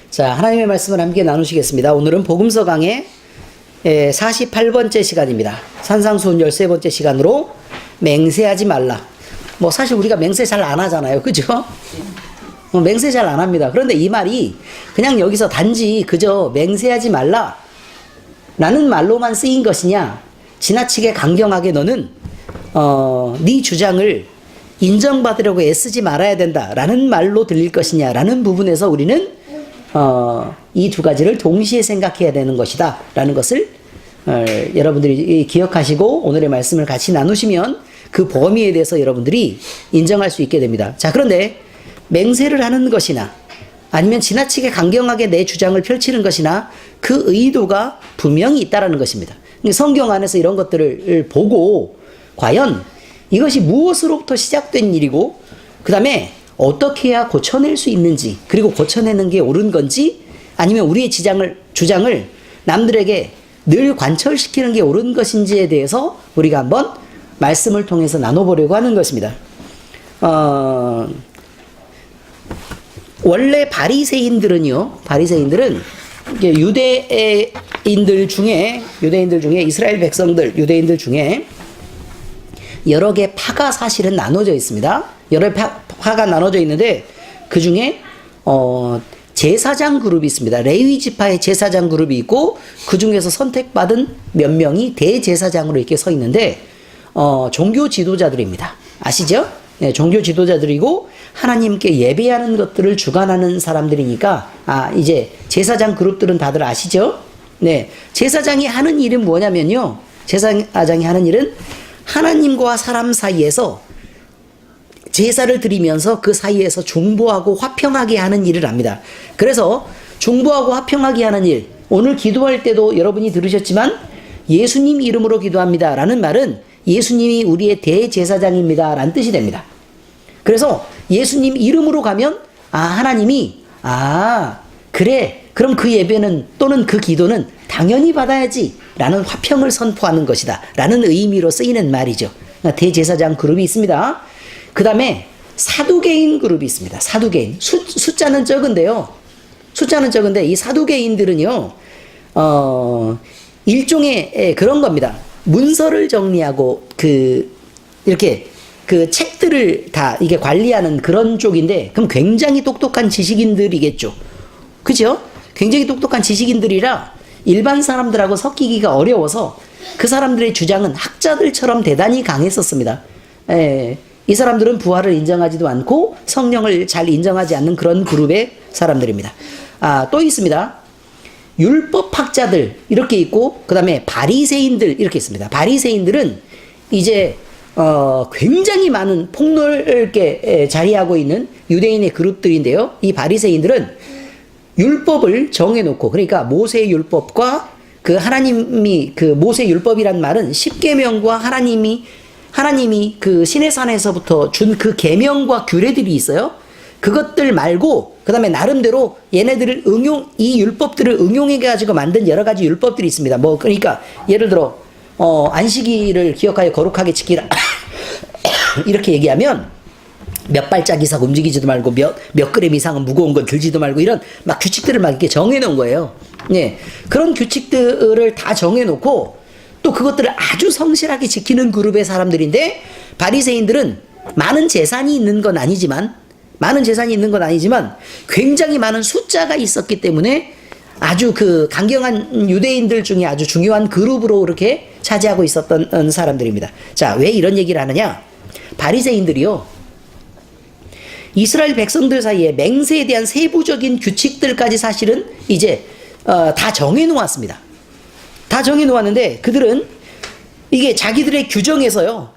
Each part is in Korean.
자, 하나님의 말씀을 함께 나누시겠습니다. 오늘은 복음서 강의 48번째 시간입니다. 산상수훈 13번째 시간으로 맹세하지 말라. 뭐 사실 우리가 맹세 잘 안 하잖아요. 그죠? 맹세 잘 안 합니다. 그런데 이 말이 그냥 여기서 단지 그저 맹세하지 말라 라는 말로만 쓰인 것이냐, 지나치게 강경하게 너는 네 주장을 인정받으려고 애쓰지 말아야 된다 라는 말로 들릴 것이냐 라는 부분에서 우리는 이 두 가지를 동시에 생각해야 되는 것이다 라는 것을 여러분들이 기억하시고 오늘의 말씀을 같이 나누시면 그 범위에 대해서 여러분들이 인정할 수 있게 됩니다. 자, 그런데 맹세를 하는 것이나 아니면 지나치게 강경하게 내 주장을 펼치는 것이나 그 의도가 분명히 있다라는 것입니다. 성경 안에서 이런 것들을 보고 과연 이것이 무엇으로부터 시작된 일이고 그 다음에 어떻게 해야 고쳐낼 수 있는지, 그리고 고쳐내는 게 옳은 건지 아니면 우리의 주장을 남들에게 늘 관철시키는 게 옳은 것인지에 대해서 우리가 한번 말씀을 통해서 나눠보려고 하는 것입니다. 원래 바리새인들은 유대인들 중에 이스라엘 백성들, 유대인들 중에 여러 개 파가 사실은 나눠져 있습니다. 여러 파가 나눠져 있는데 그 중에 제사장 그룹이 있습니다. 레위 지파의 제사장 그룹이 있고 그 중에서 선택받은 몇 명이 대제사장으로 이렇게 서 있는데 종교 지도자들입니다. 아시죠? 네, 종교 지도자들이고 하나님께 예배하는 것들을 주관하는 사람들이니까 이제 제사장 그룹들은 다들 아시죠? 네, 제사장이 하는 일은 뭐냐면요. 제사장이 하는 일은 하나님과 사람 사이에서 제사를 드리면서 그 사이에서 중보하고 화평하게 하는 일을 합니다. 그래서 중보하고 화평하게 하는 일, 오늘 기도할 때도 여러분이 들으셨지만 예수님 이름으로 기도합니다 라는 말은 예수님이 우리의 대제사장입니다 라는 뜻이 됩니다. 그래서 예수님 이름으로 가면 하나님이 그래, 그럼 그 예배는 또는 그 기도는 당연히 받아야지 라는 화평을 선포하는 것이다 라는 의미로 쓰이는 말이죠. 대제사장 그룹이 있습니다. 그 다음에 사두개인 그룹이 있습니다. 사두개인. 숫자는 적은데요. 숫자는 적은데 이 사두개인들은요, 일종의 그런 겁니다. 문서를 정리하고 이렇게 그 책들을 다 이게 관리하는 그런 쪽인데, 그럼 굉장히 똑똑한 지식인들이겠죠. 그죠? 굉장히 똑똑한 지식인들이라 일반 사람들하고 섞이기가 어려워서 그 사람들의 주장은 학자들처럼 대단히 강했었습니다. 이 사람들은 부활을 인정하지도 않고 성령을 잘 인정하지 않는 그런 그룹의 사람들입니다. 또 있습니다. 율법학자들 이렇게 있고 그 다음에 바리새인들 이렇게 있습니다. 바리새인들은 이제 굉장히 많은 폭넓게 자리하고 있는 유대인의 그룹들인데요. 이 바리새인들은 율법을 정해놓고, 그러니까 모세의 율법과 그 하나님이 그 모세 율법이란 말은 십계명과 하나님이 그 시내산에서부터 준 그 계명과 규례들이 있어요. 그것들 말고 그 다음에 나름대로 얘네들을 이 율법들을 응용해가지고 만든 여러 가지 율법들이 있습니다. 그러니까 예를 들어 안식일을 기억하여 거룩하게 지키라 이렇게 얘기하면 몇 발짝 이상 움직이지도 말고 몇 그램 이상은 무거운 걸 들지도 말고 이런 막 규칙들을 막 이렇게 정해놓은 거예요. 네, 그런 규칙들을 다 정해놓고 또 그것들을 아주 성실하게 지키는 그룹의 사람들인데, 바리새인들은 많은 재산이 있는 건 아니지만 굉장히 많은 숫자가 있었기 때문에 아주 그 강경한 유대인들 중에 아주 중요한 그룹으로 이렇게 차지하고 있었던 사람들입니다. 자, 왜 이런 얘기를 하느냐? 바리새인들이요, 이스라엘 백성들 사이에 맹세에 대한 세부적인 규칙들까지 사실은 이제 다 정해놓았습니다. 다 정해놓았는데 그들은 이게 자기들의 규정에서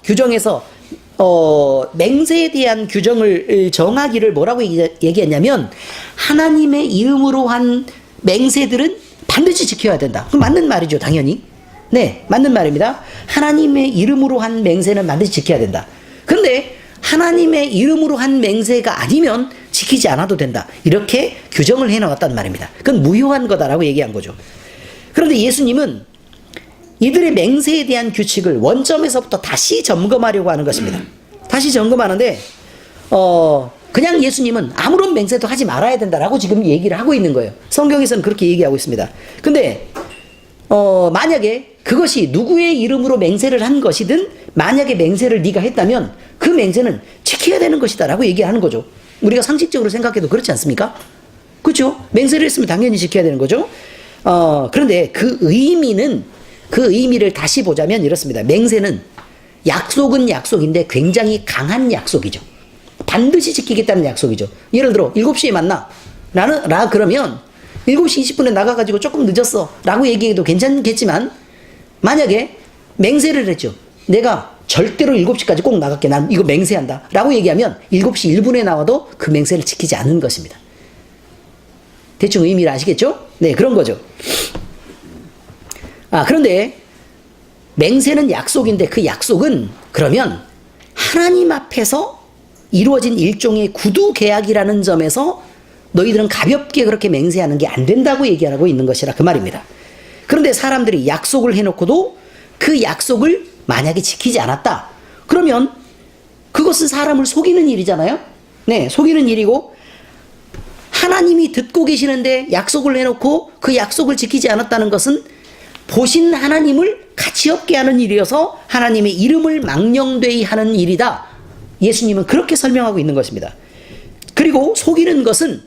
맹세에 대한 규정을 정하기를 뭐라고 얘기했냐면, 하나님의 이름으로 한 맹세들은 반드시 지켜야 된다. 그럼 맞는 말이죠, 당연히. 네, 맞는 말입니다. 하나님의 이름으로 한 맹세는 반드시 지켜야 된다. 그런데 하나님의 이름으로 한 맹세가 아니면 지키지 않아도 된다. 이렇게 규정을 해놓았단 말입니다. 그건 무효한 거다라고 얘기한 거죠. 그런데 예수님은 이들의 맹세에 대한 규칙을 원점에서부터 다시 점검하려고 하는 것입니다. 다시 점검하는데 그냥 예수님은 아무런 맹세도 하지 말아야 된다라고 지금 얘기를 하고 있는 거예요. 성경에서는 그렇게 얘기하고 있습니다. 근데 만약에 그것이 누구의 이름으로 맹세를 한 것이든 만약에 맹세를 네가 했다면 그 맹세는 지켜야 되는 것이다라고 얘기하는 거죠. 우리가 상식적으로 생각해도 그렇지 않습니까? 그렇죠? 맹세를 했으면 당연히 지켜야 되는 거죠. 그런데 그 의미를 다시 보자면 이렇습니다. 맹세는 약속은 약속인데 굉장히 강한 약속이죠. 반드시 지키겠다는 약속이죠. 예를 들어 7시에 만나 그러면 7시 20분에 나가가지고 조금 늦었어 라고 얘기해도 괜찮겠지만 만약에 맹세를 했죠. 내가 절대로 7시까지 꼭 나갈게. 난 이거 맹세한다 라고 얘기하면 7시 1분에 나와도 그 맹세를 지키지 않은 것입니다. 대충 의미를 아시겠죠? 네, 그런 거죠. 그런데 맹세는 약속인데 그 약속은 그러면 하나님 앞에서 이루어진 일종의 구두 계약이라는 점에서 너희들은 가볍게 그렇게 맹세하는 게 안 된다고 얘기하고 있는 것이라 그 말입니다. 그런데 사람들이 약속을 해놓고도 그 약속을 만약에 지키지 않았다. 그러면 그것은 사람을 속이는 일이잖아요. 네, 속이는 일이고 하나님이 듣고 계시는데 약속을 해놓고 그 약속을 지키지 않았다는 것은 보신 하나님을 가치없게 하는 일이어서 하나님의 이름을 망령되이 하는 일이다. 예수님은 그렇게 설명하고 있는 것입니다. 그리고 속이는 것은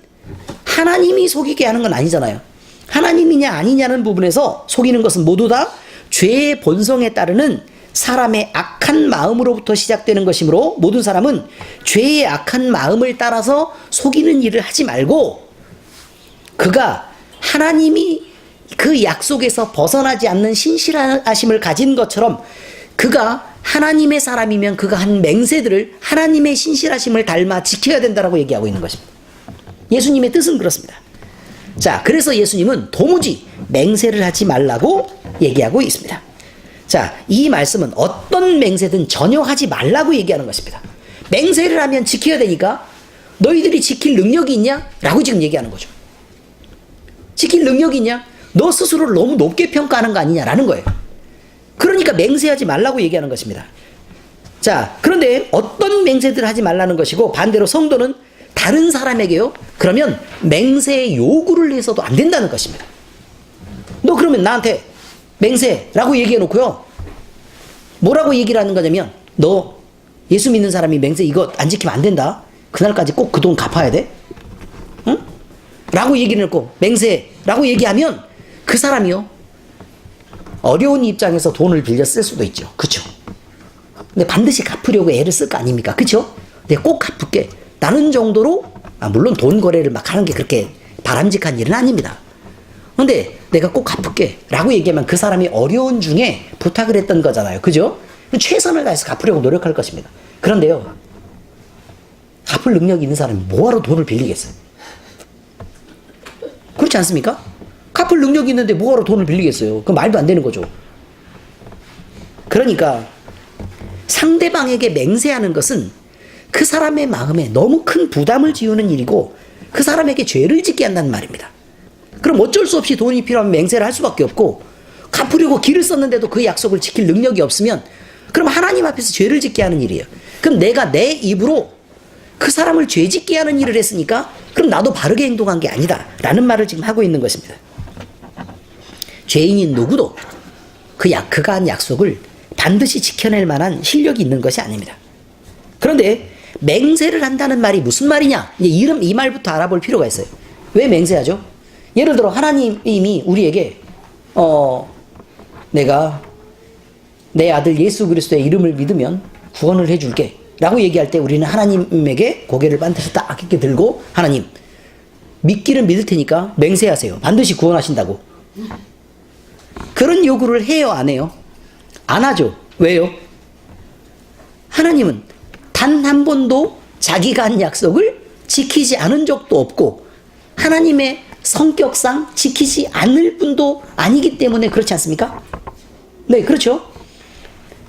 하나님이 속이게 하는 건 아니잖아요. 하나님이냐 아니냐는 부분에서 속이는 것은 모두 다 죄의 본성에 따르는 사람의 악한 마음으로부터 시작되는 것이므로 모든 사람은 죄의 악한 마음을 따라서 속이는 일을 하지 말고 그가 하나님이 그 약속에서 벗어나지 않는 신실하심을 가진 것처럼 그가 하나님의 사람이면 그가 한 맹세들을 하나님의 신실하심을 닮아 지켜야 된다라고 얘기하고 있는 것입니다. 예수님의 뜻은 그렇습니다. 자, 그래서 예수님은 도무지 맹세를 하지 말라고 얘기하고 있습니다. 자, 이 말씀은 어떤 맹세든 전혀 하지 말라고 얘기하는 것입니다. 맹세를 하면 지켜야 되니까 너희들이 지킬 능력이 있냐? 라고 지금 얘기하는 거죠. 지킬 능력이 있냐? 너 스스로를 너무 높게 평가하는 거 아니냐라는 거예요. 그러니까 맹세하지 말라고 얘기하는 것입니다. 자, 그런데 어떤 맹세들을 하지 말라는 것이고 반대로 성도는 다른 사람에게요. 그러면 맹세의 요구를 해서도 안 된다는 것입니다. 너 그러면 나한테 맹세라고 얘기해 놓고요. 뭐라고 얘기를 하는 거냐면 너 예수 믿는 사람이 맹세 이거 안 지키면 안 된다. 그날까지 꼭 그 돈 갚아야 돼. 응? 라고 얘기를 해놓고 맹세라고 얘기하면 그 사람이요. 어려운 입장에서 돈을 빌려 쓸 수도 있죠. 그쵸? 근데 반드시 갚으려고 애를 쓸 거 아닙니까? 그쵸? 내가 꼭 갚을게. 라는 정도로, 물론 돈 거래를 막 하는 게 그렇게 바람직한 일은 아닙니다. 근데 내가 꼭 갚을게. 라고 얘기하면 그 사람이 어려운 중에 부탁을 했던 거잖아요. 그죠? 최선을 다해서 갚으려고 노력할 것입니다. 그런데요, 갚을 능력이 있는 사람이 뭐하러 돈을 빌리겠어요? 그렇지 않습니까? 갚을 능력이 있는데 뭐하러 돈을 빌리겠어요? 그건 말도 안 되는 거죠. 그러니까 상대방에게 맹세하는 것은 그 사람의 마음에 너무 큰 부담을 지우는 일이고 그 사람에게 죄를 짓게 한다는 말입니다. 그럼 어쩔 수 없이 돈이 필요하면 맹세를 할 수밖에 없고 갚으려고 길을 썼는데도 그 약속을 지킬 능력이 없으면 그럼 하나님 앞에서 죄를 짓게 하는 일이에요. 그럼 내가 내 입으로 그 사람을 죄 짓게 하는 일을 했으니까 그럼 나도 바르게 행동한 게 아니다 라는 말을 지금 하고 있는 것입니다. 죄인인 누구도 그가 한 약속을 반드시 지켜낼 만한 실력이 있는 것이 아닙니다. 그런데 맹세를 한다는 말이 무슨 말이냐? 이제 이 말부터 알아볼 필요가 있어요. 왜 맹세하죠? 예를 들어 하나님이 우리에게 내가 내 아들 예수 그리스도의 이름을 믿으면 구원을 해줄게 라고 얘기할 때 우리는 하나님에게 고개를 반드시 딱 이렇게 들고 하나님 믿기는 믿을 테니까 맹세하세요. 반드시 구원하신다고. 그런 요구를 해요? 안 해요? 안 하죠. 왜요? 하나님은 단 한 번도 자기가 한 약속을 지키지 않은 적도 없고 하나님의 성격상 지키지 않을 분도 아니기 때문에 그렇지 않습니까? 네, 그렇죠.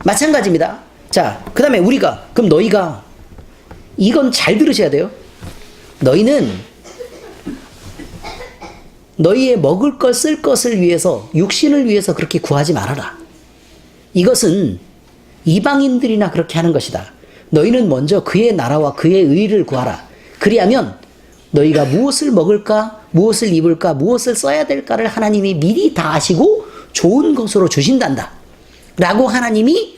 마찬가지입니다. 자, 그 다음에 그럼 너희가 이건 잘 들으셔야 돼요. 너희는 너희의 먹을 것 쓸 것을 위해서 육신을 위해서 그렇게 구하지 말아라. 이것은 이방인들이나 그렇게 하는 것이다. 너희는 먼저 그의 나라와 그의 의를 구하라. 그리하면 너희가 무엇을 먹을까, 무엇을 입을까, 무엇을 써야 될까를 하나님이 미리 다 아시고 좋은 것으로 주신단다. 라고 하나님이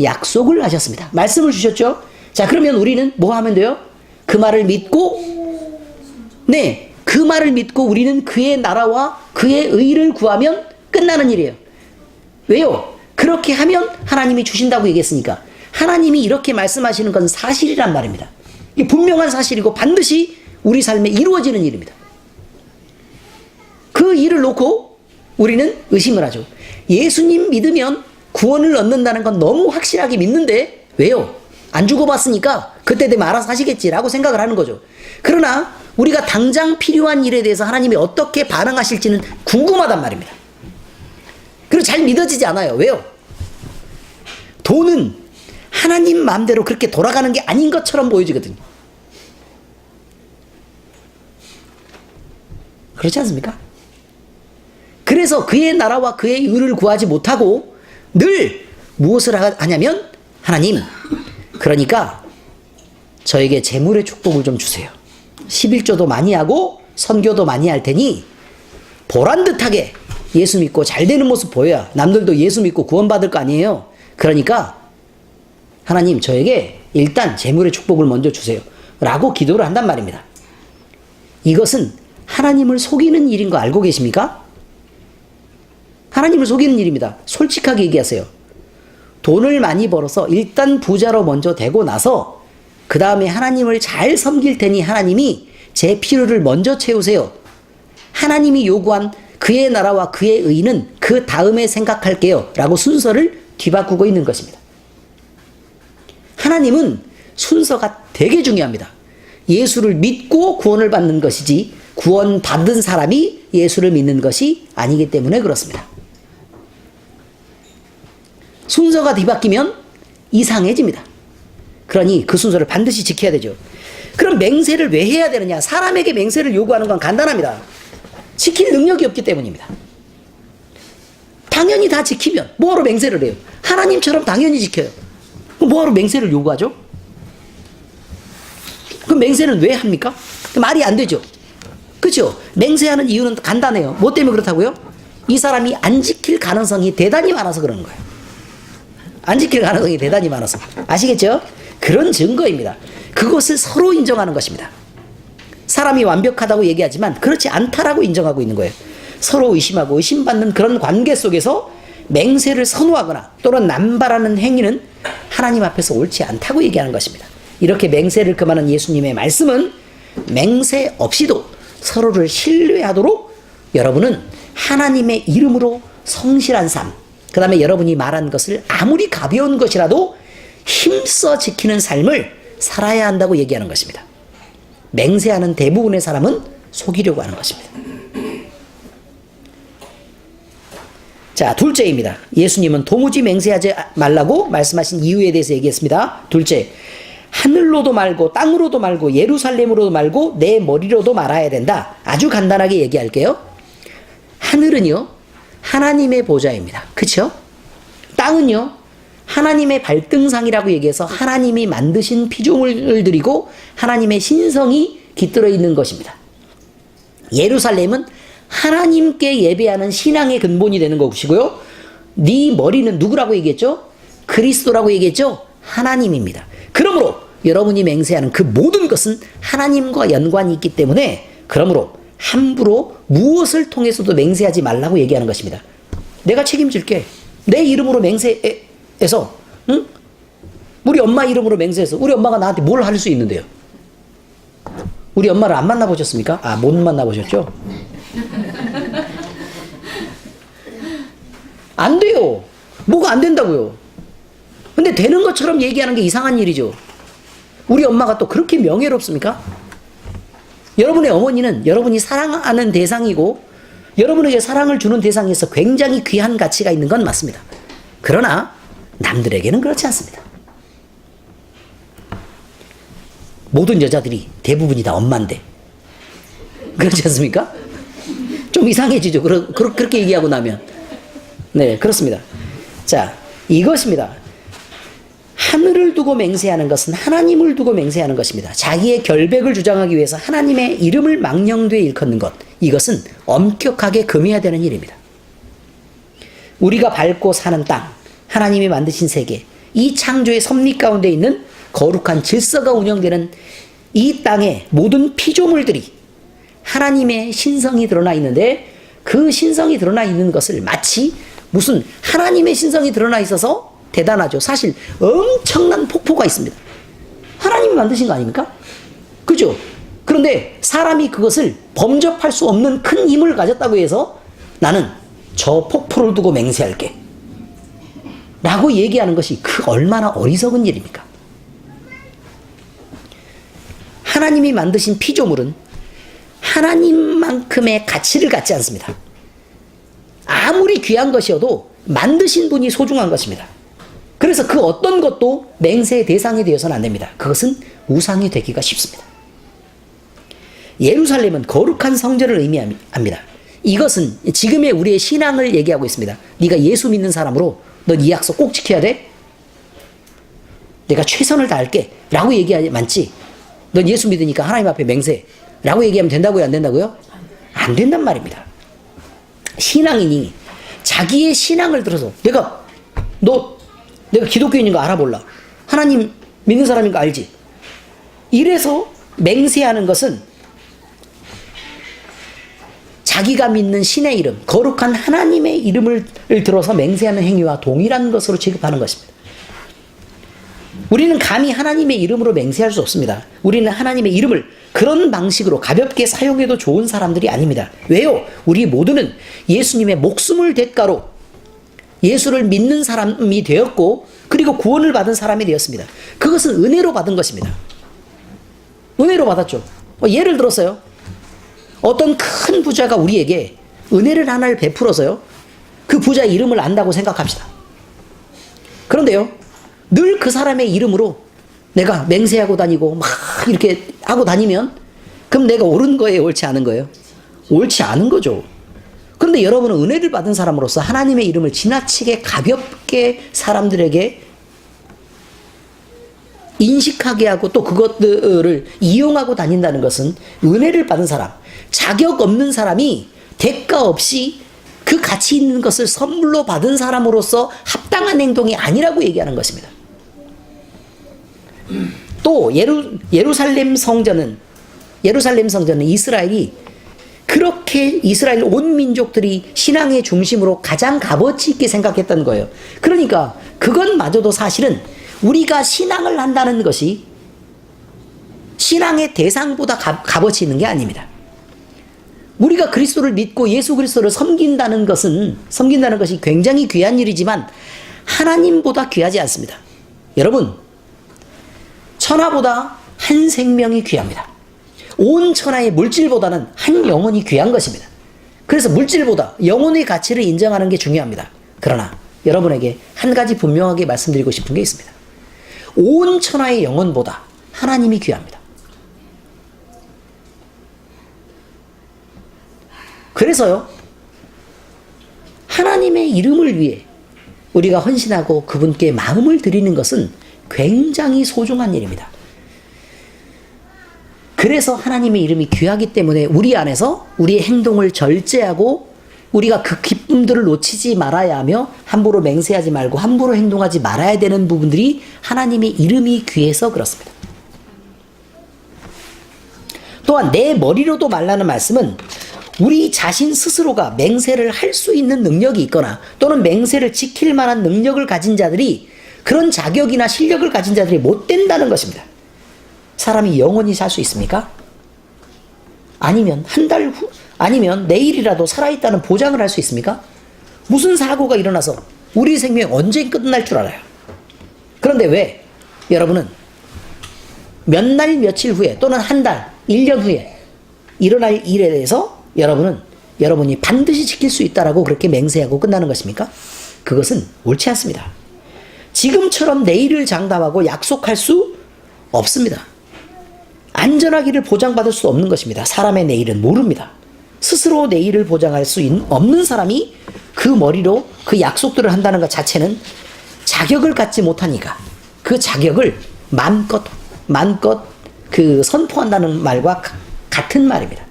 약속을 하셨습니다. 말씀을 주셨죠? 자, 그러면 우리는 뭐 하면 돼요? 그 말을 믿고, 네, 그 말을 믿고 우리는 그의 나라와 그의 의를 구하면 끝나는 일이에요. 왜요? 그렇게 하면 하나님이 주신다고 얘기했으니까. 하나님이 이렇게 말씀하시는 건 사실이란 말입니다. 이게 분명한 사실이고 반드시 우리 삶에 이루어지는 일입니다. 그 일을 놓고 우리는 의심을 하죠. 예수님 믿으면 구원을 얻는다는 건 너무 확실하게 믿는데 왜요? 안 죽어봤으니까 그때 되면 알아서 하시겠지라고 생각을 하는 거죠. 그러나 우리가 당장 필요한 일에 대해서 하나님이 어떻게 반응하실지는 궁금하단 말입니다. 그리고 잘 믿어지지 않아요. 왜요? 돈은 하나님 마음대로 그렇게 돌아가는 게 아닌 것처럼 보여지거든요. 그렇지 않습니까? 그래서 그의 나라와 그의 의를 구하지 못하고 늘 무엇을 하냐면 하나님, 그러니까 저에게 재물의 축복을 좀 주세요. 11조도 많이 하고 선교도 많이 할 테니 보란듯하게 예수 믿고 잘 되는 모습 보여야 남들도 예수 믿고 구원받을 거 아니에요. 그러니까 하나님 저에게 일단 재물의 축복을 먼저 주세요. 라고 기도를 한단 말입니다. 이것은 하나님을 속이는 일인 거 알고 계십니까? 하나님을 속이는 일입니다. 솔직하게 얘기하세요. 돈을 많이 벌어서 일단 부자로 먼저 되고 나서 그 다음에 하나님을 잘 섬길 테니 하나님이 제 필요를 먼저 채우세요. 하나님이 요구한 그의 나라와 그의 의는 그 다음에 생각할게요. 라고 순서를 뒤바꾸고 있는 것입니다. 하나님은 순서가 되게 중요합니다. 예수를 믿고 구원을 받는 것이지 구원받은 사람이 예수를 믿는 것이 아니기 때문에 그렇습니다. 순서가 뒤바뀌면 이상해집니다. 그러니 그 순서를 반드시 지켜야 되죠. 그럼 맹세를 왜 해야 되느냐? 사람에게 맹세를 요구하는 건 간단합니다. 지킬 능력이 없기 때문입니다. 당연히 다 지키면 뭐하러 맹세를 해요? 하나님처럼 당연히 지켜요. 뭐하러 맹세를 요구하죠? 그럼 맹세는 왜 합니까? 말이 안 되죠. 그렇죠? 맹세하는 이유는 간단해요. 뭐 때문에 그렇다고요? 이 사람이 안 지킬 가능성이 대단히 많아서 그러는 거예요. 안 지킬 가능성이 대단히 많아서. 아시겠죠? 그런 증거입니다. 그것을 서로 인정하는 것입니다. 사람이 완벽하다고 얘기하지만 그렇지 않다라고 인정하고 있는 거예요. 서로 의심하고 의심받는 그런 관계 속에서 맹세를 선호하거나 또는 남발하는 행위는 하나님 앞에서 옳지 않다고 얘기하는 것입니다. 이렇게 맹세를 금하는 예수님의 말씀은 맹세 없이도 서로를 신뢰하도록 여러분은 하나님의 이름으로 성실한 삶, 그 다음에 여러분이 말한 것을 아무리 가벼운 것이라도 힘써 지키는 삶을 살아야 한다고 얘기하는 것입니다. 맹세하는 대부분의 사람은 속이려고 하는 것입니다. 자, 둘째입니다. 예수님은 도무지 맹세하지 말라고 말씀하신 이유에 대해서 얘기했습니다. 둘째, 하늘로도 말고 땅으로도 말고 예루살렘으로도 말고 내 머리로도 말아야 된다. 아주 간단하게 얘기할게요. 하늘은요, 하나님의 보좌입니다. 그렇죠? 땅은요, 하나님의 발등상이라고 얘기해서 하나님이 만드신 피조물을 드리고 하나님의 신성이 깃들어 있는 것입니다. 예루살렘은 하나님께 예배하는 신앙의 근본이 되는 것이고요. 네 머리는 누구라고 얘기했죠? 그리스도라고 얘기했죠? 하나님입니다. 그러므로 여러분이 맹세하는 그 모든 것은 하나님과 연관이 있기 때문에 그러므로 함부로 무엇을 통해서도 맹세하지 말라고 얘기하는 것입니다. 내가 책임질게. 내 이름으로 맹세해서, 응? 우리 엄마 이름으로 맹세해서 우리 엄마가 나한테 뭘 할 수 있는데요? 우리 엄마를 안 만나보셨습니까? 아, 못 만나보셨죠? 안 돼요. 뭐가 안 된다고요. 근데 되는 것처럼 얘기하는 게 이상한 일이죠. 우리 엄마가 또 그렇게 명예롭습니까? 여러분의 어머니는 여러분이 사랑하는 대상이고 여러분에게 사랑을 주는 대상에서 굉장히 귀한 가치가 있는 건 맞습니다. 그러나 남들에게는 그렇지 않습니다. 모든 여자들이 대부분이 다 엄마인데 그렇지 않습니까? 좀 이상해지죠. 그렇게 얘기하고 나면. 네, 그렇습니다. 자, 이것입니다. 하늘을 두고 맹세하는 것은 하나님을 두고 맹세하는 것입니다. 자기의 결백을 주장하기 위해서 하나님의 이름을 망령되이 일컫는 것, 이것은 엄격하게 금해야 되는 일입니다. 우리가 밟고 사는 땅, 하나님이 만드신 세계, 이 창조의 섭리 가운데 있는 거룩한 질서가 운영되는 이 땅의 모든 피조물들이 하나님의 신성이 드러나 있는데, 그 신성이 드러나 있는 것을 마치 무슨 하나님의 신성이 드러나 있어서 대단하죠. 사실 엄청난 폭포가 있습니다. 하나님이 만드신 거 아닙니까? 그죠? 그런데 사람이 그것을 범접할 수 없는 큰 힘을 가졌다고 해서 나는 저 폭포를 두고 맹세할게 라고 얘기하는 것이 그 얼마나 어리석은 일입니까? 하나님이 만드신 피조물은 하나님만큼의 가치를 갖지 않습니다. 아무리 귀한 것이어도 만드신 분이 소중한 것입니다. 그래서 그 어떤 것도 맹세의 대상이 되어서는 안 됩니다. 그것은 우상이 되기가 쉽습니다. 예루살렘은 거룩한 성전을 의미합니다. 이것은 지금의 우리의 신앙을 얘기하고 있습니다. 네가 예수 믿는 사람으로 넌 이 약속 꼭 지켜야 돼? 내가 최선을 다할게 라고 얘기하지 많지, 넌 예수 믿으니까 하나님 앞에 맹세 라고 얘기하면 된다고요? 안 된다고요? 안 된단 말입니다. 신앙인이 자기의 신앙을 들어서 내가 기독교인인 거 알아볼라, 하나님 믿는 사람인 거 알지, 이래서 맹세하는 것은 자기가 믿는 신의 이름, 거룩한 하나님의 이름을 들어서 맹세하는 행위와 동일한 것으로 취급하는 것입니다. 우리는 감히 하나님의 이름으로 맹세할 수 없습니다. 우리는 하나님의 이름을 그런 방식으로 가볍게 사용해도 좋은 사람들이 아닙니다. 왜요? 우리 모두는 예수님의 목숨을 대가로 예수를 믿는 사람이 되었고, 그리고 구원을 받은 사람이 되었습니다. 그것은 은혜로 받은 것입니다. 은혜로 받았죠. 예를 들어서요, 어떤 큰 부자가 우리에게 은혜를 하나를 베풀어서요, 그 부자의 이름을 안다고 생각합시다. 그런데요, 늘 그 사람의 이름으로 내가 맹세하고 다니고 막 이렇게 하고 다니면 그럼 내가 옳은 거예요, 옳지 않은 거예요? 옳지 않은 거죠. 그런데 여러분은 은혜를 받은 사람으로서 하나님의 이름을 지나치게 가볍게 사람들에게 인식하게 하고 또 그것들을 이용하고 다닌다는 것은 은혜를 받은 사람, 자격 없는 사람이 대가 없이 그 가치 있는 것을 선물로 받은 사람으로서 합당한 행동이 아니라고 얘기하는 것입니다. 또 예루살렘 성전은 이스라엘이 그렇게 이스라엘 온 민족들이 신앙의 중심으로 가장 값어치 있게 생각했던 거예요. 그러니까 그것마저도 사실은 우리가 신앙을 한다는 것이 신앙의 대상보다 값어치 있는 게 아닙니다. 우리가 그리스도를 믿고 예수 그리스도를 섬긴다는 것이 굉장히 귀한 일이지만 하나님보다 귀하지 않습니다. 여러분, 천하보다 한 생명이 귀합니다. 온 천하의 물질보다는 한 영혼이 귀한 것입니다. 그래서 물질보다 영혼의 가치를 인정하는 게 중요합니다. 그러나 여러분에게 한 가지 분명하게 말씀드리고 싶은 게 있습니다. 온 천하의 영혼보다 하나님이 귀합니다. 그래서요, 하나님의 이름을 위해 우리가 헌신하고 그분께 마음을 드리는 것은 굉장히 소중한 일입니다. 그래서 하나님의 이름이 귀하기 때문에 우리 안에서 우리의 행동을 절제하고 우리가 그 기쁨들을 놓치지 말아야 하며 함부로 맹세하지 말고 함부로 행동하지 말아야 되는 부분들이 하나님의 이름이 귀해서 그렇습니다. 또한 내 머리로도 말라는 말씀은 우리 자신 스스로가 맹세를 할 수 있는 능력이 있거나 또는 맹세를 지킬 만한 능력을 가진 자들이, 그런 자격이나 실력을 가진 자들이 못 된다는 것입니다. 사람이 영원히 살 수 있습니까? 아니면 한 달 후, 아니면 내일이라도 살아있다는 보장을 할 수 있습니까? 무슨 사고가 일어나서 우리 생명이 언제 끝날 줄 알아요? 그런데 왜 여러분은 몇 날 며칠 후에 또는 한 달, 1년 후에 일어날 일에 대해서 여러분이 반드시 지킬 수 있다라고 그렇게 맹세하고 끝나는 것입니까? 그것은 옳지 않습니다. 지금처럼 내일을 장담하고 약속할 수 없습니다. 안전하기를 보장받을 수 없는 것입니다. 사람의 내일은 모릅니다. 스스로 내일을 보장할 수 없는 사람이 그 머리로 그 약속들을 한다는 것 자체는 자격을 갖지 못하니까 그 그 자격을 마음껏 그 선포한다는 말과 같은 말입니다.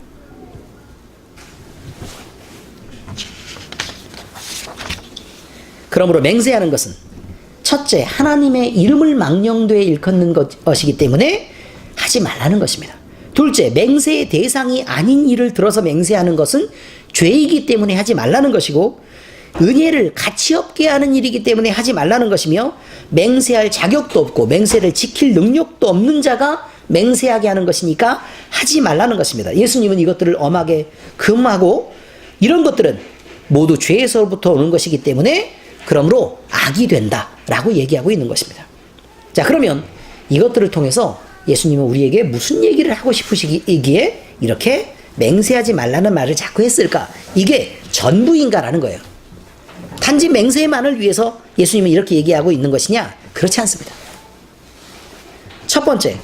그러므로 맹세하는 것은 첫째, 하나님의 이름을 망령되이 일컫는 것이기 때문에 하지 말라는 것입니다. 둘째, 맹세의 대상이 아닌 일을 들어서 맹세하는 것은 죄이기 때문에 하지 말라는 것이고, 은혜를 가치 없게 하는 일이기 때문에 하지 말라는 것이며, 맹세할 자격도 없고 맹세를 지킬 능력도 없는 자가 맹세하게 하는 것이니까 하지 말라는 것입니다. 예수님은 이것들을 엄하게 금하고, 이런 것들은 모두 죄에서부터 오는 것이기 때문에 그러므로 악이 된다라고 얘기하고 있는 것입니다. 자, 그러면 이것들을 통해서 예수님은 우리에게 무슨 얘기를 하고 싶으시기에 이렇게 맹세하지 말라는 말을 자꾸 했을까? 이게 전부인가라는 거예요. 단지 맹세만을 위해서 예수님은 이렇게 얘기하고 있는 것이냐? 그렇지 않습니다. 첫 번째,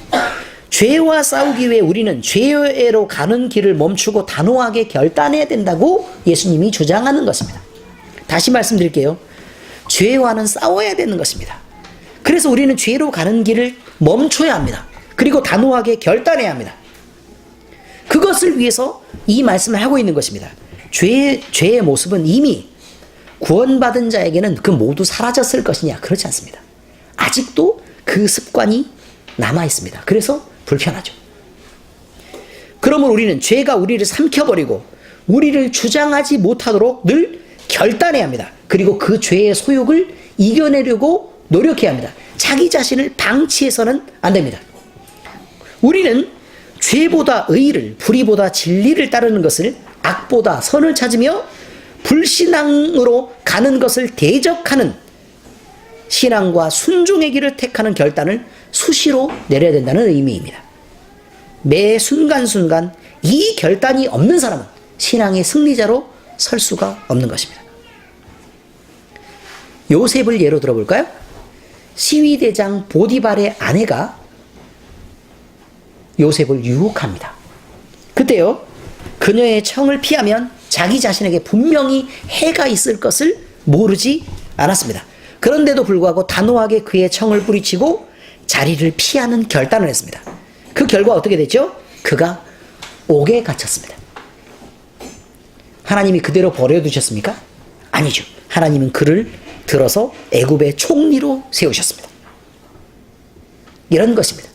죄와 싸우기 위해 우리는 죄로 가는 길을 멈추고 단호하게 결단해야 된다고 예수님이 주장하는 것입니다. 다시 말씀드릴게요. 죄와는 싸워야 되는 것입니다. 그래서 우리는 죄로 가는 길을 멈춰야 합니다. 그리고 단호하게 결단해야 합니다. 그것을 위해서 이 말씀을 하고 있는 것입니다. 죄의 모습은 이미 구원받은 자에게는 그 모두 사라졌을 것이냐? 그렇지 않습니다. 아직도 그 습관이 남아 있습니다. 그래서 불편하죠. 그러므로 우리는 죄가 우리를 삼켜버리고 우리를 주장하지 못하도록 늘 결단해야 합니다. 그리고 그 죄의 소욕을 이겨내려고 노력해야 합니다. 자기 자신을 방치해서는 안 됩니다. 우리는 죄보다 의를, 불의보다 진리를 따르는 것을, 악보다 선을 찾으며 불신앙으로 가는 것을 대적하는 신앙과 순종의 길을 택하는 결단을 수시로 내려야 된다는 의미입니다. 매 순간순간 이 결단이 없는 사람은 신앙의 승리자로 설 수가 없는 것입니다. 요셉을 예로 들어볼까요? 시위대장 보디발의 아내가 요셉을 유혹합니다. 그때요, 그녀의 청을 피하면 자기 자신에게 분명히 해가 있을 것을 모르지 않았습니다. 그런데도 불구하고 단호하게 그의 청을 뿌리치고 자리를 피하는 결단을 했습니다. 그 결과 어떻게 됐죠? 그가 옥에 갇혔습니다. 하나님이 그대로 버려두셨습니까? 아니죠. 하나님은 그를 들어서 애굽의 총리로 세우셨습니다. 이런 것입니다.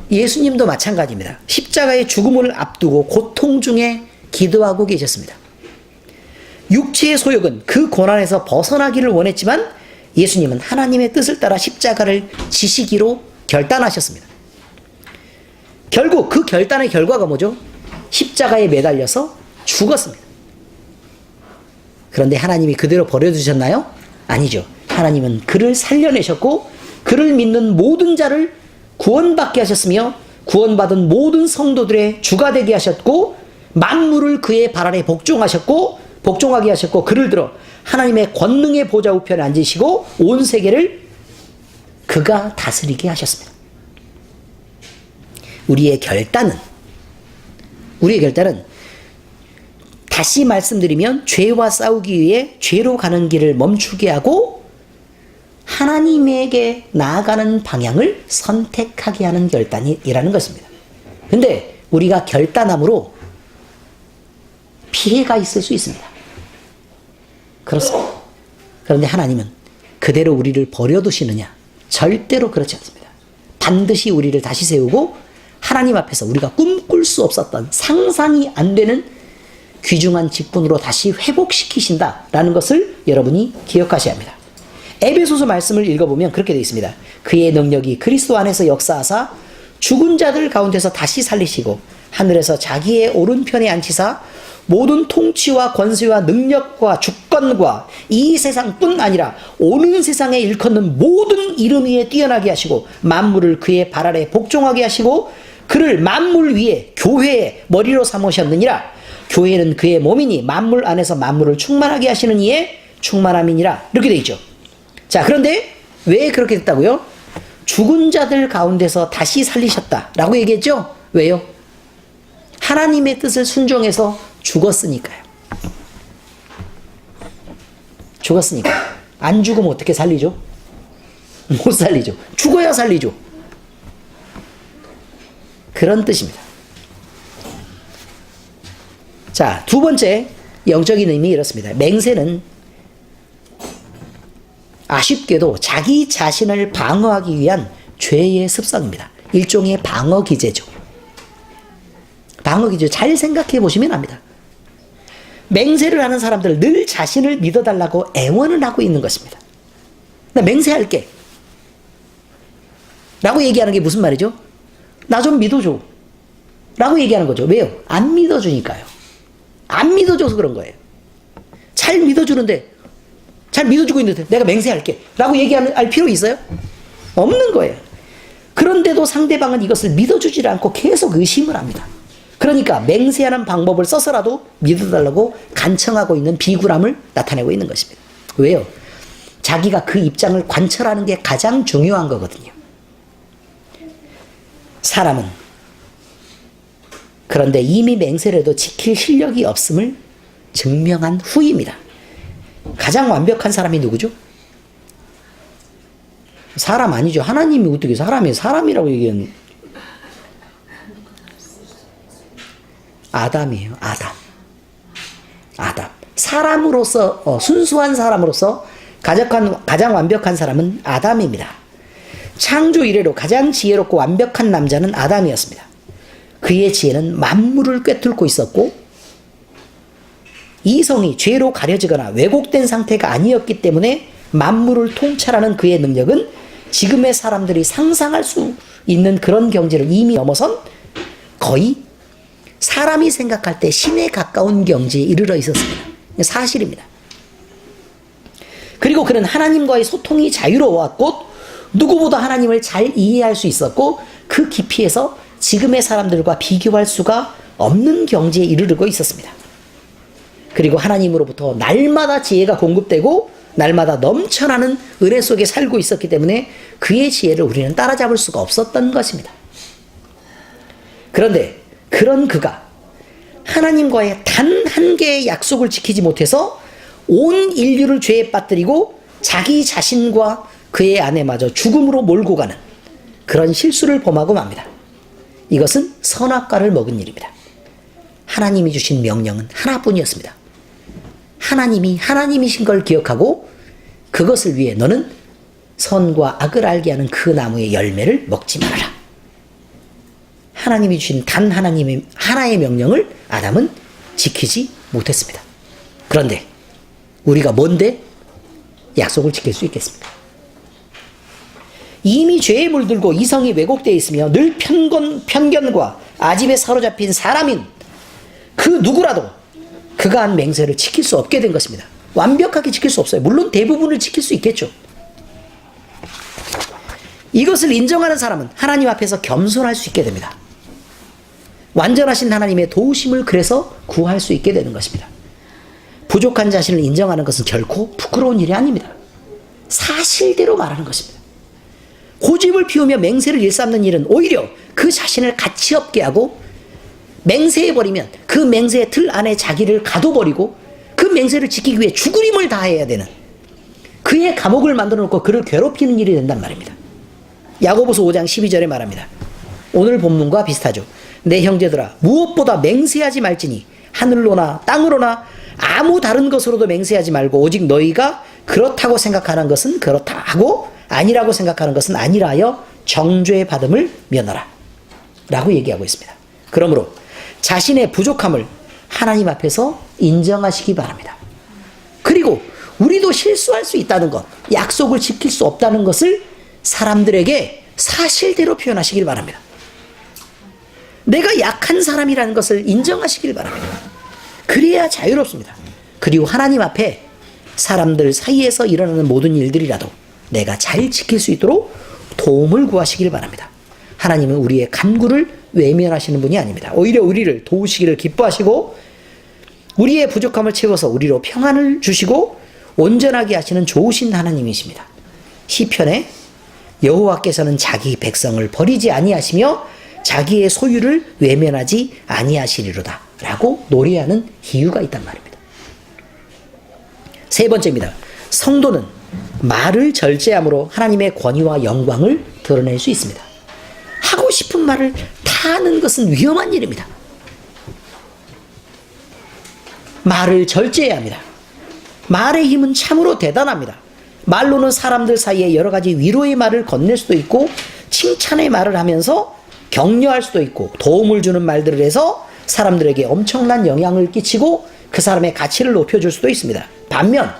예수님도 마찬가지입니다. 십자가의 죽음을 앞두고 고통 중에 기도하고 계셨습니다. 육체의 소욕은 그 고난에서 벗어나기를 원했지만 예수님은 하나님의 뜻을 따라 십자가를 지시기로 결단하셨습니다. 결국 그 결단의 결과가 뭐죠? 십자가에 매달려서 죽었습니다. 그런데 하나님이 그대로 버려두셨나요? 아니죠. 하나님은 그를 살려내셨고 그를 믿는 모든 자를 구원받게 하셨으며 구원받은 모든 성도들의 주가 되게 하셨고 만물을 그의 발 아래 복종하게 하셨고 그를 들어 하나님의 권능의 보좌 우편에 앉으시고 온 세계를 그가 다스리게 하셨습니다. 우리의 결단은 다시 말씀드리면 죄와 싸우기 위해 죄로 가는 길을 멈추게 하고 하나님에게 나아가는 방향을 선택하게 하는 결단이라는 것입니다. 근데 우리가 결단함으로 피해가 있을 수 있습니다. 그렇습니다. 그런데 하나님은 그대로 우리를 버려두시느냐? 절대로 그렇지 않습니다. 반드시 우리를 다시 세우고 하나님 앞에서 우리가 꿈꿀 수 없었던 상상이 안 되는 귀중한 직분으로 다시 회복시키신다라는 것을 여러분이 기억하셔야 합니다. 에베소서 말씀을 읽어보면 그렇게 되어 있습니다. 그의 능력이 그리스도 안에서 역사하사 죽은 자들 가운데서 다시 살리시고 하늘에서 자기의 오른편에 앉히사 모든 통치와 권세와 능력과 주권과 이 세상뿐 아니라 오는 세상에 일컫는 모든 이름 위에 뛰어나게 하시고 만물을 그의 발 아래 복종하게 하시고 그를 만물 위에 교회의 머리로 삼으셨느니라. 교회는 그의 몸이니 만물 안에서 만물을 충만하게 하시는 이의 충만함이니라. 이렇게 되어 있죠. 자, 그런데 왜 그렇게 됐다고요? 죽은 자들 가운데서 다시 살리셨다라고 얘기했죠. 왜요? 하나님의 뜻을 순종해서 죽었으니까요. 안 죽으면 어떻게 살리죠? 못 살리죠. 죽어야 살리죠. 그런 뜻입니다. 자, 두 번째 영적인 의미 이렇습니다. 맹세는 아쉽게도 자기 자신을 방어하기 위한 죄의 습성입니다. 일종의 방어 기제죠. 방어 기제 잘 생각해 보시면 압니다. 맹세를 하는 사람들 늘 자신을 믿어달라고 애원을 하고 있는 것입니다. 나 맹세할게 라고 얘기하는 게 무슨 말이죠? 나 좀 믿어줘 라고 얘기하는 거죠. 왜요? 안 믿어주니까요. 안 믿어줘서 그런 거예요. 잘 믿어주는데, 잘 믿어주고 있는데 내가 맹세할게 라고 얘기할 필요 있어요? 없는 거예요. 그런데도 상대방은 이것을 믿어주지 않고 계속 의심을 합니다. 그러니까 맹세하는 방법을 써서라도 믿어달라고 간청하고 있는 비굴함을 나타내고 있는 것입니다. 왜요? 자기가 그 입장을 관철하는 게 가장 중요한 거거든요. 사람은 그런데 이미 맹세를 해도 지킬 실력이 없음을 증명한 후입니다. 가장 완벽한 사람이 누구죠? 사람 아니죠. 하나님이 어떻게 사람이라고 얘기하는 아담이에요. 아담. 사람으로서 순수한 사람으로서 가장 완벽한 사람은 아담입니다. 창조 이래로 가장 지혜롭고 완벽한 남자는 아담이었습니다. 그의 지혜는 만물을 꿰뚫고 있었고 이성이 죄로 가려지거나 왜곡된 상태가 아니었기 때문에 만물을 통찰하는 그의 능력은 지금의 사람들이 상상할 수 있는 그런 경지를 이미 넘어선 거의 사람이 생각할 때 신에 가까운 경지에 이르러 있었습니다. 사실입니다. 그리고 그는 하나님과의 소통이 자유로웠고 누구보다 하나님을 잘 이해할 수 있었고 그 깊이에서 지금의 사람들과 비교할 수가 없는 경지에 이르르고 있었습니다. 그리고 하나님으로부터 날마다 지혜가 공급되고 날마다 넘쳐나는 은혜 속에 살고 있었기 때문에 그의 지혜를 우리는 따라잡을 수가 없었던 것입니다. 그런데 그런 그가 하나님과의 단 한 개의 약속을 지키지 못해서 온 인류를 죄에 빠뜨리고 자기 자신과 그의 아내마저 죽음으로 몰고 가는 그런 실수를 범하고 맙니다. 이것은 선악과를 먹은 일입니다. 하나님이 주신 명령은 하나뿐이었습니다. 하나님이 하나님이신 걸 기억하고 그것을 위해 너는 선과 악을 알게 하는 그 나무의 열매를 먹지 말아라. 하나님이 주신 단 하나의 명령을 아담은 지키지 못했습니다. 그런데 우리가 뭔데 약속을 지킬 수 있겠습니까? 이미 죄에 물들고 이성이 왜곡되어 있으며 늘 편견과 아집에 사로잡힌 사람인 그 누구라도 그가 한 맹세를 지킬 수 없게 된 것입니다. 완벽하게 지킬 수 없어요. 물론 대부분을 지킬 수 있겠죠. 이것을 인정하는 사람은 하나님 앞에서 겸손할 수 있게 됩니다. 완전하신 하나님의 도우심을 그래서 구할 수 있게 되는 것입니다. 부족한 자신을 인정하는 것은 결코 부끄러운 일이 아닙니다. 사실대로 말하는 것입니다. 고집을 피우며 맹세를 일삼는 일은 오히려 그 자신을 가치 없게 하고 맹세해버리면 그 맹세의 틀 안에 자기를 가둬버리고 그 맹세를 지키기 위해 죽을 힘을 다해야 되는 그의 감옥을 만들어 놓고 그를 괴롭히는 일이 된단 말입니다. 야고보서 5장 12절에 말합니다. 오늘 본문과 비슷하죠. 내 형제들아 무엇보다 맹세하지 말지니 하늘로나 땅으로나 아무 다른 것으로도 맹세하지 말고 오직 너희가 그렇다고 생각하는 것은 그렇다 하고 아니라고 생각하는 것은 아니라 하여 정죄 받음을 면하라 라고 얘기하고 있습니다. 그러므로 자신의 부족함을 하나님 앞에서 인정하시기 바랍니다. 그리고 우리도 실수할 수 있다는 것, 약속을 지킬 수 없다는 것을 사람들에게 사실대로 표현하시길 바랍니다. 내가 약한 사람이라는 것을 인정하시길 바랍니다. 그래야 자유롭습니다. 그리고 하나님 앞에 사람들 사이에서 일어나는 모든 일들이라도 내가 잘 지킬 수 있도록 도움을 구하시길 바랍니다. 하나님은 우리의 간구를 외면하시는 분이 아닙니다. 오히려 우리를 도우시기를 기뻐하시고 우리의 부족함을 채워서 우리로 평안을 주시고 온전하게 하시는 좋으신 하나님이십니다. 시편에 여호와께서는 자기 백성을 버리지 아니하시며 자기의 소유를 외면하지 아니하시리로다 라고 노래하는 이유가 있단 말입니다. 세 번째입니다. 성도는 말을 절제함으로 하나님의 권위와 영광을 드러낼 수 있습니다. 하고 싶은 말을 다 하는 것은 위험한 일입니다. 말을 절제해야 합니다. 말의 힘은 참으로 대단합니다. 말로는 사람들 사이에 여러 가지 위로의 말을 건넬 수도 있고 칭찬의 말을 하면서 격려할 수도 있고 도움을 주는 말들을 해서 사람들에게 엄청난 영향을 끼치고 그 사람의 가치를 높여줄 수도 있습니다. 반면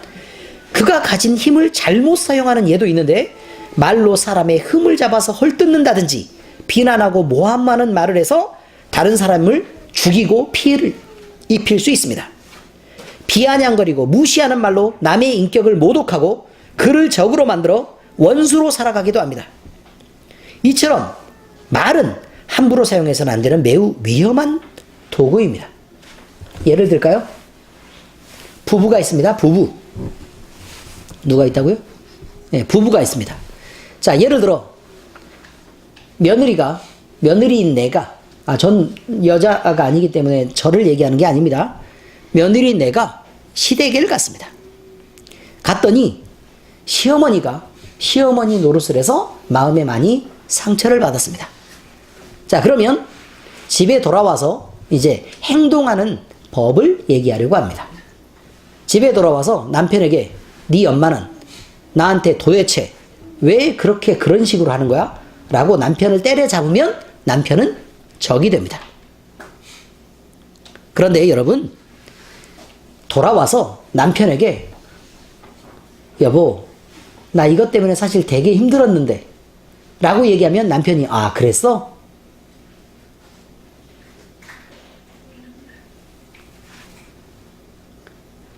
그가 가진 힘을 잘못 사용하는 예도 있는데 말로 사람의 흠을 잡아서 헐뜯는다든지 비난하고 모함하는 말을 해서 다른 사람을 죽이고 피해를 입힐 수 있습니다. 비아냥거리고 무시하는 말로 남의 인격을 모독하고 그를 적으로 만들어 원수로 살아가기도 합니다. 이처럼 말은 함부로 사용해서는 안 되는 매우 위험한 도구입니다. 예를 들까요? 부부가 있습니다. 부부. 누가 있다고요? 네, 부부가 있습니다. 자, 예를 들어 며느리인 내가 전 여자가 아니기 때문에 저를 얘기하는 게 아닙니다. 며느리인 내가 시댁을 갔습니다. 갔더니 시어머니 노릇을 해서 마음에 많이 상처를 받았습니다. 자, 그러면 집에 돌아와서 이제 행동하는 법을 얘기하려고 합니다. 집에 돌아와서 남편에게 네 엄마는 나한테 도대체 왜 그렇게 그런 식으로 하는 거야? 라고 남편을 때려잡으면 남편은 적이 됩니다. 그런데 여러분, 돌아와서 남편에게 여보, 나 이것 때문에 사실 되게 힘들었는데 라고 얘기하면 남편이 그랬어?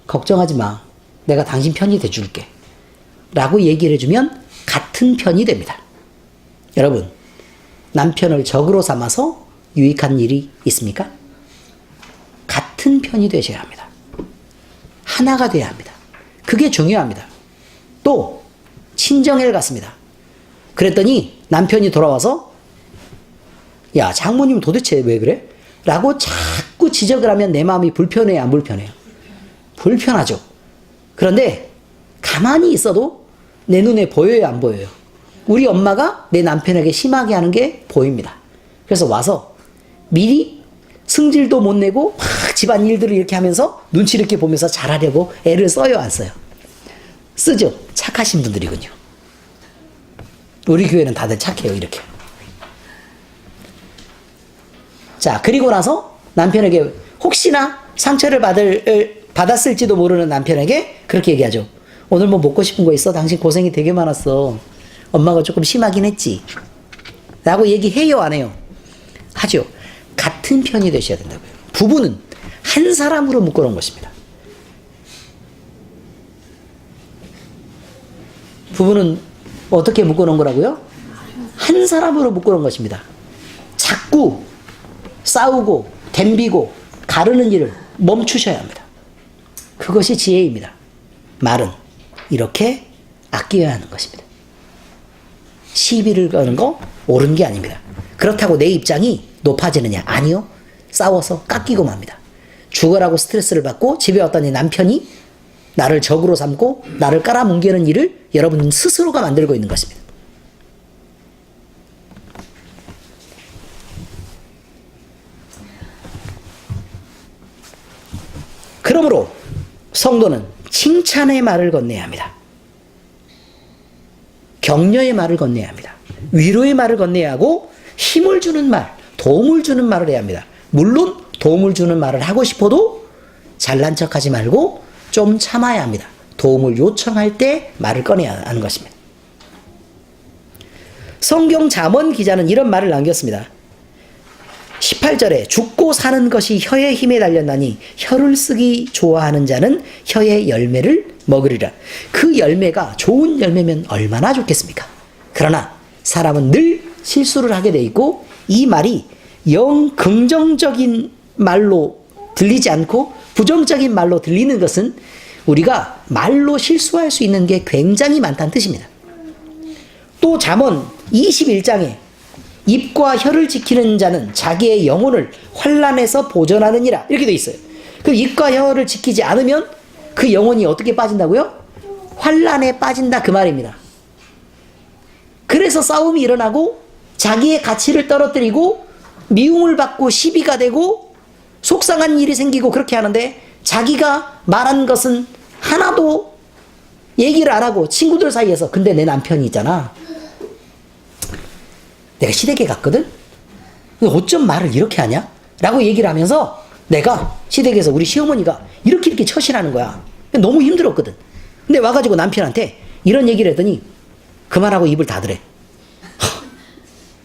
걱정하지 마. 내가 당신 편이 돼줄게. 라고 얘기를 해주면 같은 편이 됩니다. 여러분, 남편을 적으로 삼아서 유익한 일이 있습니까? 같은 편이 되셔야 합니다. 하나가 돼야 합니다. 그게 중요합니다. 또 친정에 갔습니다. 그랬더니 남편이 돌아와서 야, 장모님 도대체 왜 그래? 라고 자꾸 지적을 하면 내 마음이 불편해요, 안 불편해요? 불편하죠. 그런데 가만히 있어도 내 눈에 보여요, 안 보여요? 우리 엄마가 내 남편에게 심하게 하는 게 보입니다. 그래서 와서 미리 승질도 못 내고 막 집안 일들을 이렇게 하면서 눈치 이렇게 보면서 잘하려고 애를 써요, 안 써요? 쓰죠. 착하신 분들이군요. 우리 교회는 다들 착해요, 이렇게. 자, 그리고 나서 남편에게 혹시나 상처를 받았을지도 모르는 남편에게 그렇게 얘기하죠. 오늘 뭐 먹고 싶은 거 있어? 당신 고생이 되게 많았어. 엄마가 조금 심하긴 했지. 라고 얘기해요, 안 해요? 하죠. 같은 편이 되셔야 된다고요. 부부는 한 사람으로 묶어놓은 것입니다. 부부는 어떻게 묶어놓은 거라고요? 한 사람으로 묶어놓은 것입니다. 자꾸 싸우고 덤비고 가르는 일을 멈추셔야 합니다. 그것이 지혜입니다. 말은 이렇게 아껴야 하는 것입니다. 시비를 거는 거 옳은 게 아닙니다. 그렇다고 내 입장이 높아지느냐? 아니요. 싸워서 깎이고 맙니다. 죽어라고 스트레스를 받고 집에 왔더니 남편이 나를 적으로 삼고 나를 깔아뭉개는 일을 여러분 스스로가 만들고 있는 것입니다. 그러므로 성도는 칭찬의 말을 건네야 합니다. 격려의 말을 건네야 합니다. 위로의 말을 건네야 하고 힘을 주는 말, 도움을 주는 말을 해야 합니다. 물론 도움을 주는 말을 하고 싶어도 잘난 척하지 말고 좀 참아야 합니다. 도움을 요청할 때 말을 꺼내야 하는 것입니다. 성경 잠언 기자는 이런 말을 남겼습니다. 18절에 죽고 사는 것이 혀의 힘에 달렸나니 혀를 쓰기 좋아하는 자는 혀의 열매를 먹으리라. 그 열매가 좋은 열매면 얼마나 좋겠습니까? 그러나 사람은 늘 실수를 하게 돼 있고 이 말이 영 긍정적인 말로 들리지 않고 부정적인 말로 들리는 것은 우리가 말로 실수할 수 있는 게 굉장히 많다는 뜻입니다. 또 잠언 21장에 입과 혀를 지키는 자는 자기의 영혼을 환난에서 보전하느니라 이렇게 돼 있어요. 그 입과 혀를 지키지 않으면 그 영혼이 어떻게 빠진다고요? 환란에 빠진다 그 말입니다. 그래서 싸움이 일어나고 자기의 가치를 떨어뜨리고 미움을 받고 시비가 되고 속상한 일이 생기고 그렇게 하는데 자기가 말한 것은 하나도 얘기를 안 하고 친구들 사이에서 근데 내 남편이 있잖아. 내가 시댁에 갔거든? 어쩜 말을 이렇게 하냐? 라고 얘기를 하면서 내가 시댁에서 우리 시어머니가 이렇게 처신하는 거야. 너무 힘들었거든. 근데 와가지고 남편한테 이런 얘기를 했더니 그만하고 입을 닫으래.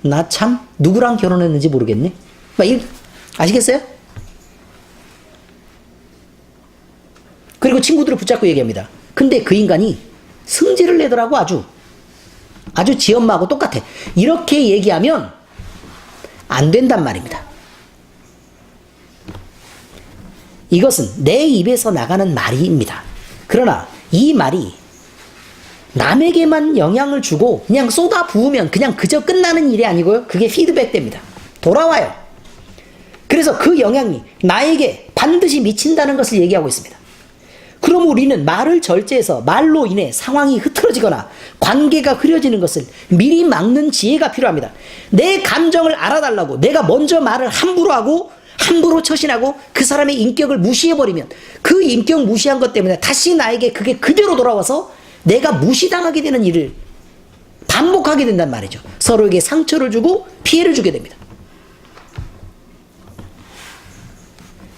나 참 누구랑 결혼했는지 모르겠네. 아시겠어요? 그리고 친구들을 붙잡고 얘기합니다. 근데 그 인간이 승질을 내더라고. 아주 지 엄마하고 똑같아. 이렇게 얘기하면 안 된단 말입니다. 이것은 내 입에서 나가는 말입니다. 그러나 이 말이 남에게만 영향을 주고 그냥 쏟아 부으면 그냥 그저 끝나는 일이 아니고요. 그게 피드백 됩니다. 돌아와요. 그래서 그 영향이 나에게 반드시 미친다는 것을 얘기하고 있습니다. 그럼 우리는 말을 절제해서 말로 인해 상황이 흐트러지거나 관계가 흐려지는 것을 미리 막는 지혜가 필요합니다. 내 감정을 알아달라고 내가 먼저 말을 함부로 하고 함부로 처신하고 그 사람의 인격을 무시해버리면 그 인격 무시한 것 때문에 다시 나에게 그게 그대로 돌아와서 내가 무시당하게 되는 일을 반복하게 된단 말이죠. 서로에게 상처를 주고 피해를 주게 됩니다.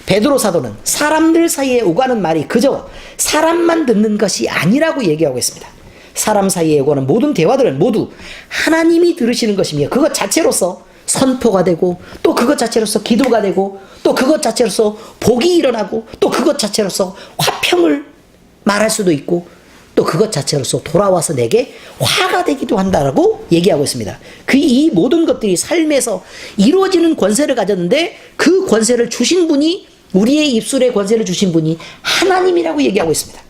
베드로 사도는 사람들 사이에 오가는 말이 그저 사람만 듣는 것이 아니라고 얘기하고 있습니다. 사람 사이에 오가는 모든 대화들은 모두 하나님이 들으시는 것이며 그것 자체로서 선포가 되고 또 그것 자체로서 기도가 되고 또 그것 자체로서 복이 일어나고 또 그것 자체로서 화평을 말할 수도 있고 또 그것 자체로서 돌아와서 내게 화가 되기도 한다라고 얘기하고 있습니다. 이 모든 것들이 삶에서 이루어지는 권세를 가졌는데 그 권세를 주신 분이 우리의 입술에 권세를 주신 분이 하나님이라고 얘기하고 있습니다.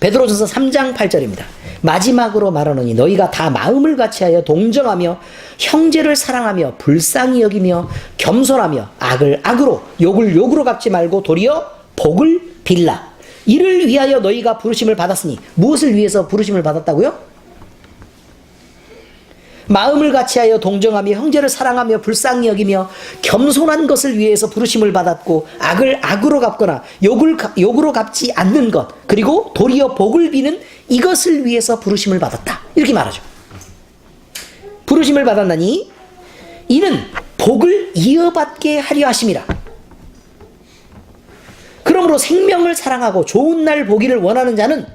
베드로전서 3장 8절입니다. 마지막으로 말하노니 너희가 다 마음을 같이하여 동정하며 형제를 사랑하며 불쌍히 여기며 겸손하며 악을 악으로 욕을 욕으로 갚지 말고 도리어 복을 빌라. 이를 위하여 너희가 부르심을 받았으니 무엇을 위해서 부르심을 받았다고요? 마음을 같이하여 동정하며 형제를 사랑하며 불쌍히 여기며 겸손한 것을 위해서 부르심을 받았고 악을 악으로 갚거나 욕으로 갚지 않는 것 그리고 도리어 복을 비는 이것을 위해서 부르심을 받았다. 이렇게 말하죠. 부르심을 받았나니 이는 복을 이어받게 하려 하심이라. 그러므로 생명을 사랑하고 좋은 날 보기를 원하는 자는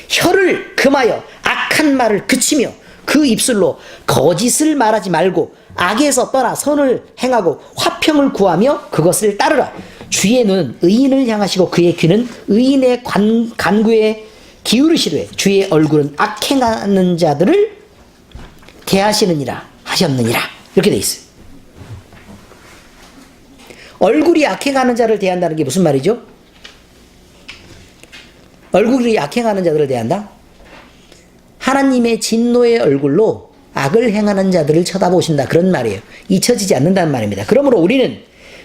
혀를 금하여 악한 말을 그치며 그 입술로 거짓을 말하지 말고 악에서 떠나 선을 행하고 화평을 구하며 그것을 따르라. 주의 눈은 의인을 향하시고 그의 귀는 의인의 간구에 기울이시되 주의 얼굴은 악행하는 자들을 대하시느니라 하셨느니라. 이렇게 돼 있어요. 얼굴이 악행하는 자를 대한다는 게 무슨 말이죠? 얼굴이 악행하는 자들을 대한다? 하나님의 진노의 얼굴로 악을 행하는 자들을 쳐다보신다. 그런 말이에요. 잊혀지지 않는다는 말입니다. 그러므로 우리는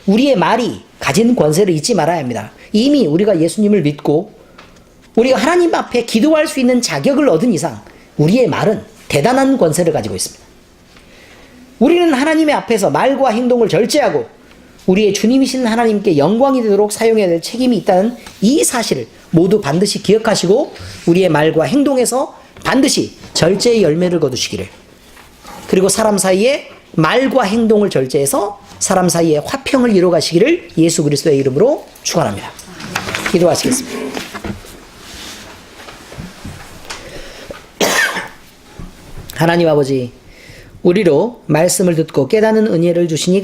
우리의 말이 가진 권세를 잊지 말아야 합니다. 이미 우리가 예수님을 믿고 우리가 하나님 앞에 기도할 수 있는 자격을 얻은 이상 우리의 말은 대단한 권세를 가지고 있습니다. 우리는 하나님의 앞에서 말과 행동을 절제하고 우리의 주님이신 하나님께 영광이 되도록 사용해야 될 책임이 있다는 이 사실을 모두 반드시 기억하시고 우리의 말과 행동에서 반드시 절제의 열매를 거두시기를, 그리고 사람 사이에 말과 행동을 절제해서 사람 사이에 화평을 이루어가시기를 예수 그리스도의 이름으로 축원합니다. 기도하시겠습니다. 하나님 아버지, 우리로 말씀을 듣고 깨닫는 은혜를 주시니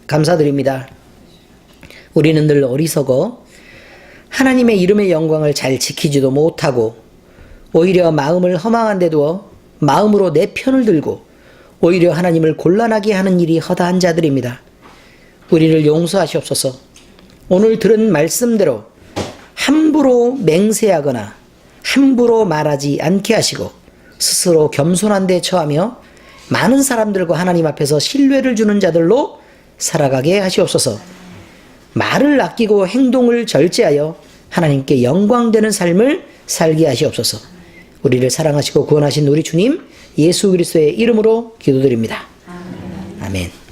감사드립니다. 우리는 늘 어리석어 하나님의 이름의 영광을 잘 지키지도 못하고 오히려 마음을 허망한 데 두어 마음으로 내 편을 들고 오히려 하나님을 곤란하게 하는 일이 허다한 자들입니다. 우리를 용서하시옵소서. 오늘 들은 말씀대로 함부로 맹세하거나 함부로 말하지 않게 하시고 스스로 겸손한 데 처하며 많은 사람들과 하나님 앞에서 신뢰를 주는 자들로 살아가게 하시옵소서. 말을 아끼고 행동을 절제하여 하나님께 영광되는 삶을 살게 하시옵소서. 우리를 사랑하시고 구원하신 우리 주님 예수 그리스도의 이름으로 기도드립니다. 아멘.